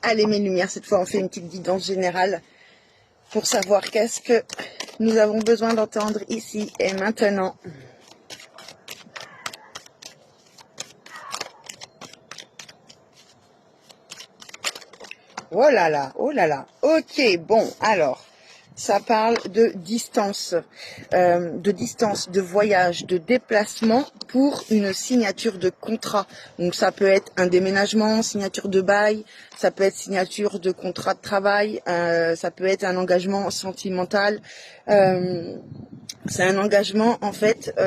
Allez mes lumières, cette fois on fait une petite guidance générale pour savoir qu'est-ce que nous avons besoin d'entendre ici et maintenant. Oh là là, oh là là. Ok, bon, alors, ça parle de distance, de voyage, de déplacement pour une signature de contrat. Donc ça peut être un déménagement, signature de bail, ça peut être signature de contrat de travail, ça peut être un engagement sentimental. C'est un engagement en fait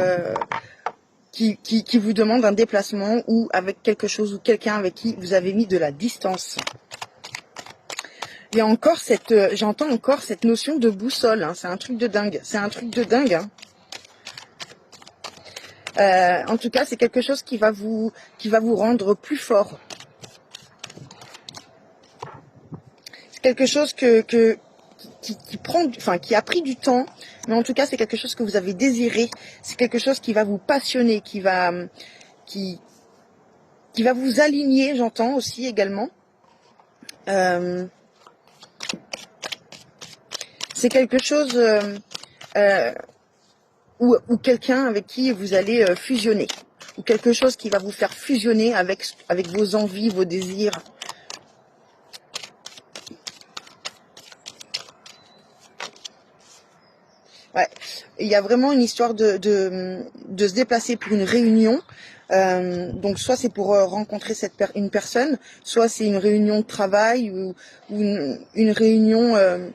qui vous demande un déplacement ou avec quelque chose ou quelqu'un avec qui vous avez mis de la distance. Il y a encore j'entends encore cette notion de boussole, hein. C'est un truc de dingue, hein. En tout cas, c'est quelque chose qui va vous rendre plus fort. C'est quelque chose qui a pris du temps, mais en tout cas, c'est quelque chose que vous avez désiré. C'est quelque chose qui va vous passionner, qui va vous aligner, j'entends aussi également. C'est quelque chose ou quelqu'un avec qui vous allez fusionner, ou quelque chose qui va vous faire fusionner avec vos envies, vos désirs. Ouais, il y a vraiment une histoire de se déplacer pour une réunion. Donc soit c'est pour rencontrer une personne, soit c'est une réunion de travail ou une réunion.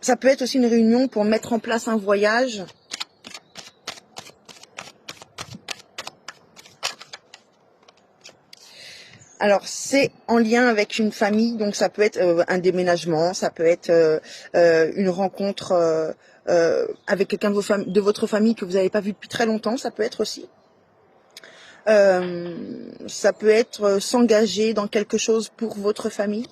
Ça peut être aussi une réunion pour mettre en place un voyage. Alors, c'est en lien avec une famille, donc ça peut être un déménagement, ça peut être une rencontre avec quelqu'un de votre famille que vous n'avez pas vu depuis très longtemps, ça peut être aussi. Ça peut être s'engager dans quelque chose pour votre famille.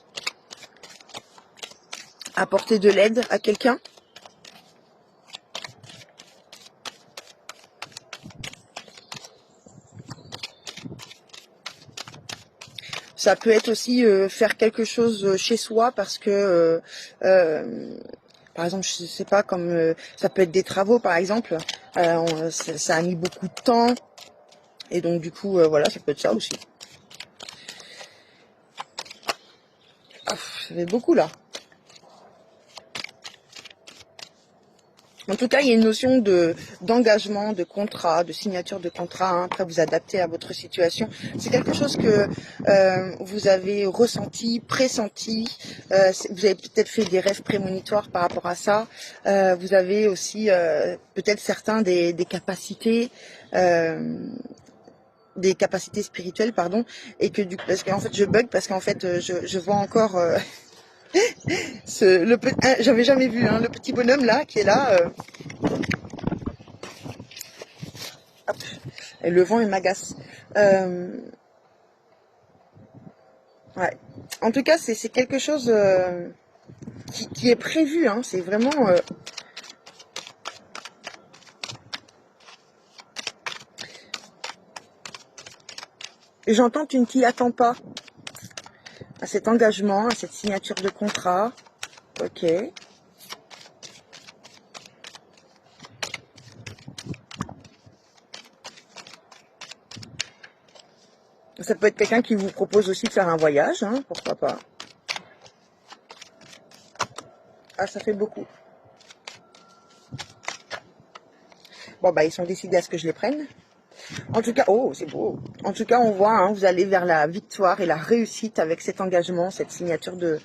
Apporter de l'aide à quelqu'un. Ça peut être aussi faire quelque chose chez soi parce que, par exemple, je sais pas, comme ça peut être des travaux par exemple. Ça a mis beaucoup de temps et donc du coup, voilà, ça peut être ça aussi. Ah, ça fait beaucoup là. En tout cas, il y a une notion d'engagement, de contrat, de signature de contrat. Hein. Après, vous adaptez à votre situation. C'est quelque chose que vous avez ressenti, pressenti. Vous avez peut-être fait des rêves prémonitoires par rapport à ça. Vous avez aussi peut-être certains des capacités. Des capacités spirituelles, pardon, et que du coup, parce qu'en fait je bug parce qu'en fait je vois encore j'avais jamais vu hein, le petit bonhomme là qui est là. Hop, et le vent il m'agace. Ouais. En tout cas, c'est quelque chose qui est prévu. Hein. C'est vraiment. J'entends tu ne t'y attends pas à cet engagement, à cette signature de contrat. Ok. Ça peut être quelqu'un qui vous propose aussi de faire un voyage, hein, pourquoi pas. Ah, ça fait beaucoup. Bon, bah, ils sont décidés à ce que je les prenne. En tout cas, oh, c'est beau. En tout cas, on voit, hein, vous allez vers la victoire et la réussite avec cet engagement, cette signature de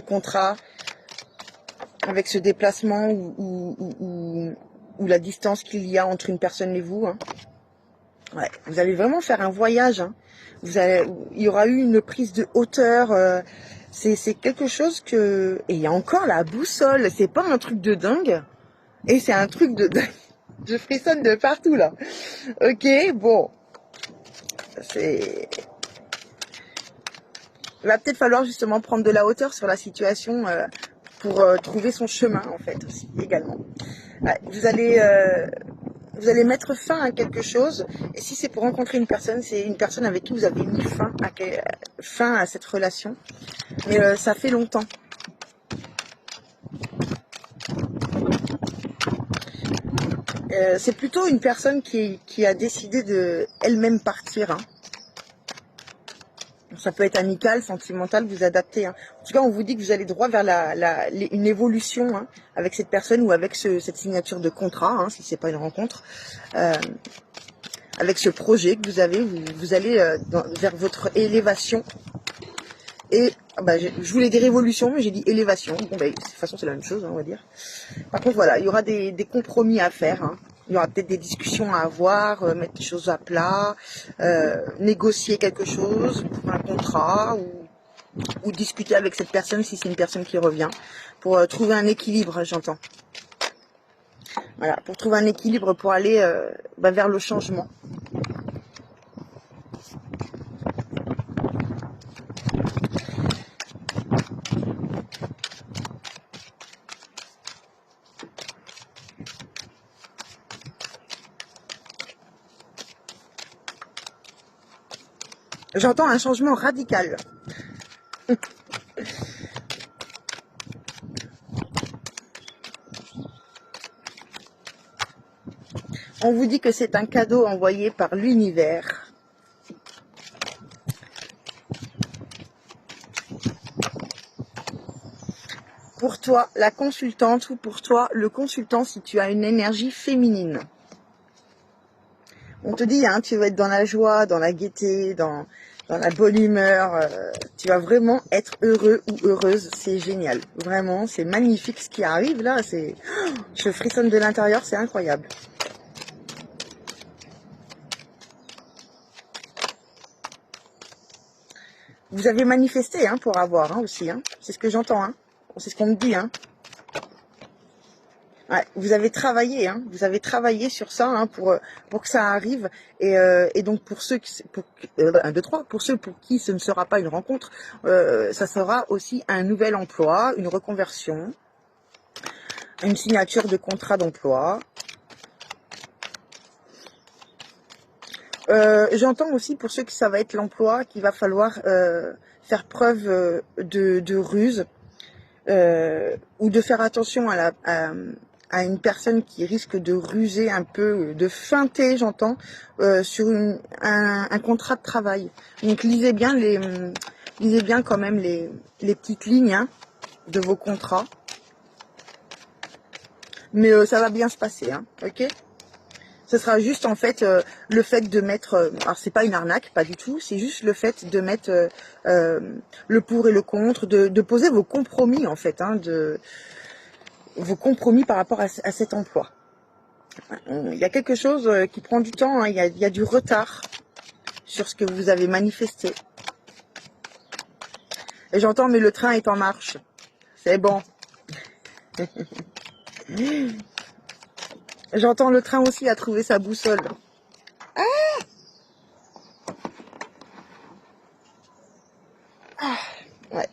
contrat, avec ce déplacement ou la distance qu'il y a entre une personne et vous. Hein. Ouais, vous allez vraiment faire un voyage. Hein. Il y aura eu une prise de hauteur. C'est quelque chose que... Et il y a encore la boussole. C'est pas un truc de dingue. Et c'est un truc de dingue. Je frissonne de partout, là. Ok, bon. Il va peut-être falloir justement prendre de la hauteur sur la situation pour trouver son chemin, en fait, aussi, également. Ouais, vous allez Vous allez mettre fin à quelque chose. Et si c'est pour rencontrer une personne, c'est une personne avec qui vous avez mis fin à cette relation. Mais ça fait longtemps. C'est plutôt une personne qui a décidé de elle-même partir. Hein. Ça peut être amical, sentimental, vous adaptez. Hein. En tout cas, on vous dit que vous allez droit vers une évolution hein, avec cette personne ou avec cette signature de contrat, hein, si c'est pas une rencontre. Avec ce projet que vous avez, vous allez vers votre élévation. Et bah, je voulais dire révolution, mais j'ai dit élévation. Bon, bah, de toute façon, c'est la même chose, hein, on va dire. Par contre, voilà, il y aura des compromis à faire. Hein. Il y aura peut-être des discussions à avoir, mettre les choses à plat, négocier quelque chose pour un contrat ou discuter avec cette personne si c'est une personne qui revient pour trouver un équilibre, j'entends. Voilà, pour trouver un équilibre pour aller vers le changement. J'entends un changement radical. On vous dit que c'est un cadeau envoyé par l'univers. Pour toi, la consultante, ou pour toi, le consultant, si tu as une énergie féminine. On te dit, hein, tu vas être dans la joie, dans la gaieté, dans la bonne humeur. Tu vas vraiment être heureux ou heureuse. C'est génial. Vraiment, c'est magnifique ce qui arrive là. Je frissonne de l'intérieur, c'est incroyable. Vous avez manifesté hein, pour avoir hein, aussi. Hein. C'est ce que j'entends. Hein. C'est ce qu'on me dit. Hein. Ouais, vous avez travaillé, hein, vous avez travaillé sur ça hein, pour que ça arrive. Et donc pour ceux pour ceux pour qui ce ne sera pas une rencontre, ça sera aussi un nouvel emploi, une reconversion, une signature de contrat d'emploi. J'entends aussi pour ceux qui ça va être l'emploi qu'il va falloir faire preuve de ruse ou de faire attention à une personne qui risque de ruser un peu, de feinter, j'entends, sur un contrat de travail. Donc lisez bien quand même les petites lignes hein, de vos contrats. Mais ça va bien se passer, hein, ok ? Ce sera juste en fait le fait de mettre, alors c'est pas une arnaque, pas du tout, c'est juste le fait de mettre le pour et le contre, de poser vos compromis en fait, hein, vos compromis par rapport à cet emploi. Il y a quelque chose qui prend du temps, hein, il y a du retard sur ce que vous avez manifesté. Et j'entends, mais le train est en marche. C'est bon. J'entends le train aussi a trouvé sa boussole. Ouais.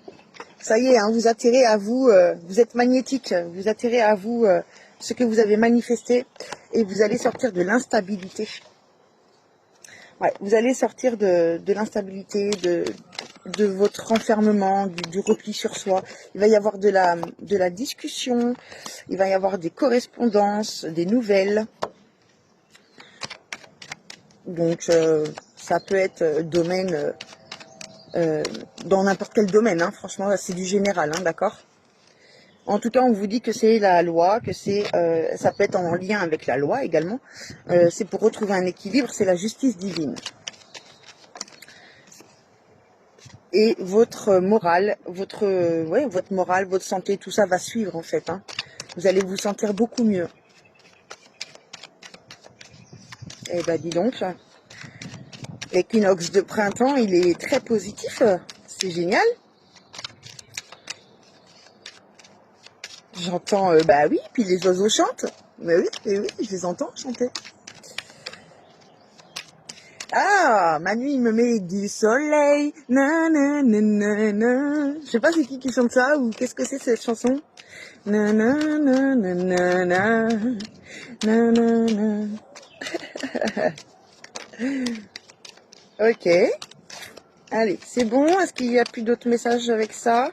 Ça y est, hein, vous attirez à vous, vous êtes magnétique, vous attirez à vous ce que vous avez manifesté et vous allez sortir de l'instabilité. Ouais, vous allez sortir de l'instabilité, de votre enfermement, du repli sur soi. Il va y avoir de la discussion, il va y avoir des correspondances, des nouvelles. Donc ça peut être domaine, dans n'importe quel domaine, hein, franchement c'est du général, hein, d'accord ? En tout cas, on vous dit que c'est la loi, que ça peut être en lien avec la loi également. C'est pour retrouver un équilibre, c'est la justice divine. Et votre morale, votre morale, votre santé, tout ça va suivre en fait. Hein. Vous allez vous sentir beaucoup mieux. Eh ben dis donc, l'équinoxe de printemps, il est très positif. C'est génial. J'entends, bah oui, puis les oiseaux chantent. Mais oui, je les entends chanter. Ah, ma nuit me met du soleil. Na, na, na, na, na. Je sais pas c'est qui chante ça ou qu'est-ce que c'est cette chanson. Na, na, na, na, na, na. Na, na, na. Ok. Allez, c'est bon. Est-ce qu'il y a plus d'autres messages avec ça?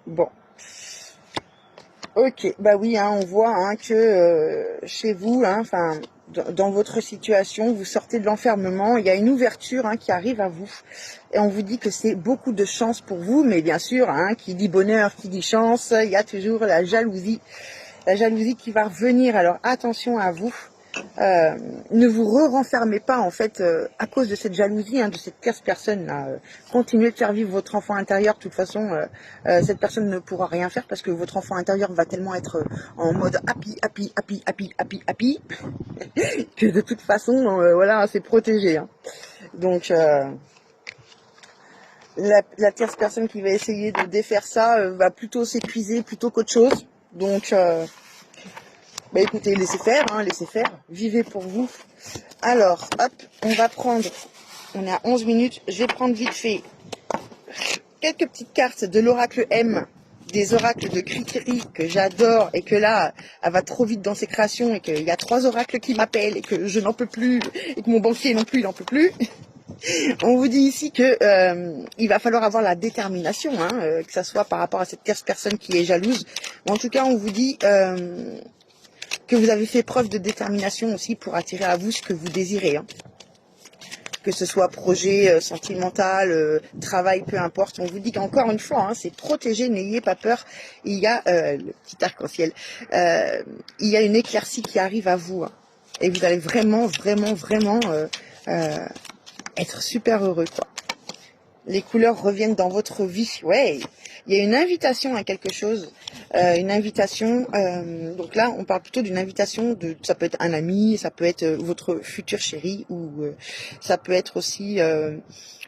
Bon. Ok, bah oui, hein, on voit hein, que chez vous, hein, enfin, dans votre situation, vous sortez de l'enfermement, il y a une ouverture hein, qui arrive à vous. Et on vous dit que c'est beaucoup de chance pour vous, mais bien sûr, hein, qui dit bonheur, qui dit chance, il y a toujours la jalousie qui va revenir. Alors attention à vous. Ne vous renfermez pas en fait à cause de cette jalousie, hein, de cette tierce personne là. Continuez de faire vivre votre enfant intérieur. De toute façon, cette personne ne pourra rien faire parce que votre enfant intérieur va tellement être en mode happy que de toute façon, voilà, c'est protégé. Hein. Donc la tierce personne qui va essayer de défaire ça va plutôt s'épuiser plutôt qu'autre chose. Donc bah écoutez, laissez faire, hein, laissez faire, vivez pour vous. Alors, hop, on est à 11 minutes, je vais prendre vite fait quelques petites cartes de l'oracle M, des oracles de Cricri que j'adore et que là, elle va trop vite dans ses créations et qu'il y a 3 oracles qui m'appellent et que je n'en peux plus et que mon banquier non plus, il n'en peut plus. On vous dit ici que il va falloir avoir la détermination, hein, que ça soit par rapport à cette tierce personne qui est jalouse. Mais en tout cas, on vous dit que vous avez fait preuve de détermination aussi pour attirer à vous ce que vous désirez. Hein. Que ce soit projet sentimental, travail, peu importe. On vous dit qu'encore une fois, hein, c'est protégé, n'ayez pas peur. Il y a le petit arc-en-ciel. Il y a une éclaircie qui arrive à vous. Hein, et vous allez vraiment être super heureux, quoi. Les couleurs reviennent dans votre vie. Ouais, il y a une invitation à quelque chose. Une invitation, donc là on parle plutôt d'une invitation, ça peut être un ami, ça peut être votre futur chéri ou ça peut être aussi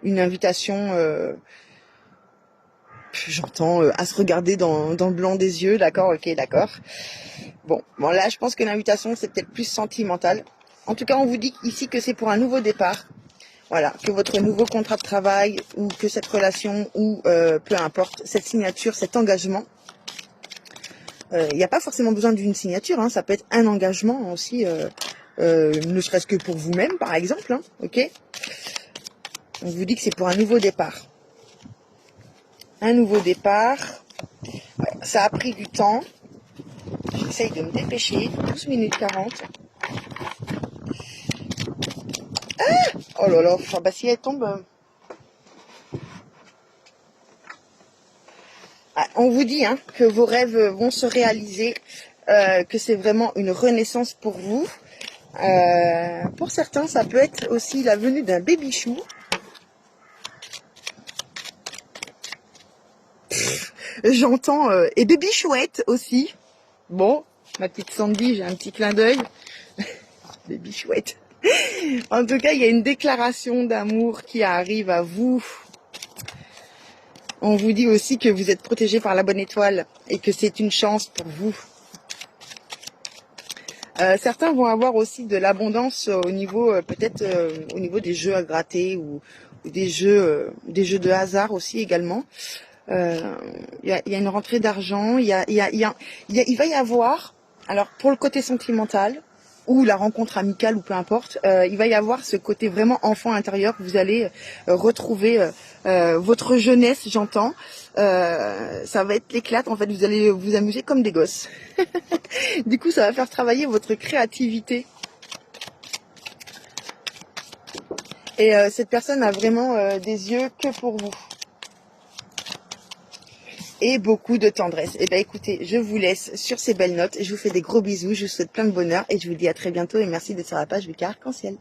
une invitation, j'entends, à se regarder dans le blanc des yeux, d'accord, ok, d'accord. Bon, là je pense que l'invitation c'est peut-être plus sentimental. En tout cas on vous dit ici que c'est pour un nouveau départ. Voilà, que votre nouveau contrat de travail ou que cette relation ou peu importe, cette signature, cet engagement. Il n'y a pas forcément besoin d'une signature, hein, ça peut être un engagement aussi, ne serait-ce que pour vous-même par exemple, hein, ok. On vous dit que c'est pour un nouveau départ. Un nouveau départ, ouais, ça a pris du temps, j'essaye de me dépêcher, 12 minutes 40. Ah, oh là là, bah si elle tombe... Ah, on vous dit hein, que vos rêves vont se réaliser, que c'est vraiment une renaissance pour vous. Pour certains, ça peut être aussi la venue d'un baby-chou. J'entends et baby-chouette aussi. Bon, ma petite Sandy, j'ai un petit clin d'œil. Baby-chouette. En tout cas, il y a une déclaration d'amour qui arrive à vous. On vous dit aussi que vous êtes protégé par la bonne étoile et que c'est une chance pour vous. Certains vont avoir aussi de l'abondance au niveau peut-être au niveau des jeux à gratter ou des jeux de hasard aussi également. Il y a une rentrée d'argent. Il va y avoir, alors pour le côté sentimental ou la rencontre amicale ou peu importe, il va y avoir ce côté vraiment enfant intérieur. Vous allez retrouver votre jeunesse, j'entends. Ça va être l'éclate, en fait, vous allez vous amuser comme des gosses. Du coup, ça va faire travailler votre créativité. Et cette personne a vraiment des yeux que pour vous. Et beaucoup de tendresse. Et ben écoutez, je vous laisse sur ces belles notes. Je vous fais des gros bisous, je vous souhaite plein de bonheur et je vous dis à très bientôt et merci d'être sur la page Lucas Arc-en-Ciel.